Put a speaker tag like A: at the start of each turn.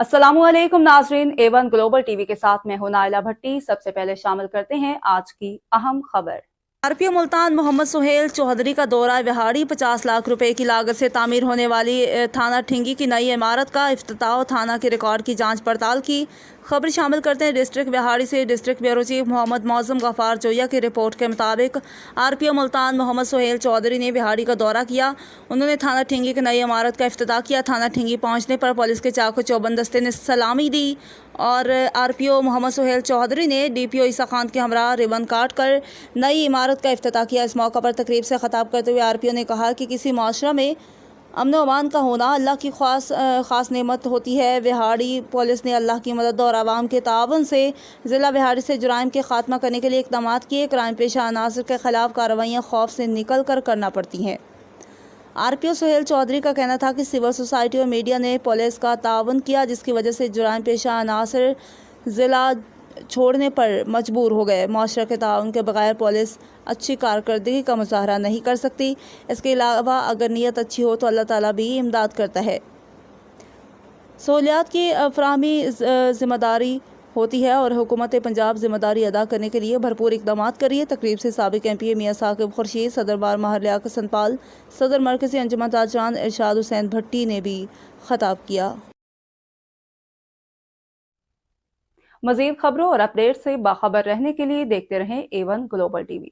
A: अस्सलामुअलैकुम नाजरीन, A1 global TV के साथ मैं हूं नाइला भट्टी। सबसे पहले शामिल करते हैं आज की अहम खबर। आरपीओ मुल्तान मोहम्मद सुहेल चौधरी का दौरा बिहाड़ी। 50 लाख रुपए की लागत से तामीर होने वाली थाना ठिंगी की नई इमारत का इफ्तिताह। थाना के रिकॉर्ड की जांच पड़ताल की खबर शामिल करते हैं डिस्ट्रिक्ट बिहाड़ी से। डिस्ट्रिक्ट ब्यूरो चीफ मोहम्मद मौसम गफार जोया की रिपोर्ट के मुताबिक आरपीओ मुल्तान मोहम्मद सुहेल चौधरी ने बिहाड़ी का दौरा किया। उन्होंने थाना ठिंगी की नई इमारत का इफ्तिताह किया। थाना ठिंगी पहुंचने पर पुलिस के चाको चौबंद दस्ते ने सलामी दी और आरपीओ मोहम्मद सुहेल चौधरी ने डीपीओ ईसा खान के हमरा रिबन काट कर नई इमारत का इफ्तिताह किया। इस मौका पर तकरीब से खिताब करते हुए आरपीओ ने कहा कि किसी माशरा में अमन अमान का होना अल्लाह की ख़ास नेमत होती है। बिहाड़ी पुलिस ने अल्लाह की मदद और आवाम के ताउन से ज़िला बिहाड़ी से जुराइम के खात्मा करने के लिए इक़दाम किए। क्राइम पेशा अनासर के ख़िलाफ़ कार्रवाइयाँ खौफ से निकल कर करना पड़ती हैं। आरपीओ सुहेल चौधरी का कहना था कि सिविल सोसाइटी और मीडिया ने पुलिस का ताउन किया, जिसकी वजह से जुराइम पेशा अनासर ज़िला छोड़ने पर मजबूर हो गए। माशरा के ताउन के बगैर पुलिस अच्छी कारकर्दगी का मुजाहरा नहीं कर सकती। इसके अलावा अगर नीयत अच्छी हो तो अल्लाह ताला भी इमदाद करता है। सहूलियात की फराहमी ज़िम्मेदारी होती है और हुकूमत पंजाब ज़िम्मेदारी अदा करने के लिए भरपूर इक़दाम कर रही है। तकरीब से साबिक़ MPA मियाँ साकिब खुर्शीद, सदर बार माहर लियाकत सनपाल, सदर मरकज़ी अंजुमन ताजरान इरशाद हुसैन भट्टी ने भी खिताब किया। मज़ीद खबरों और अपडेट से बाखबर रहने के लिए देखते रहें A1 ग्लोबल टीवी।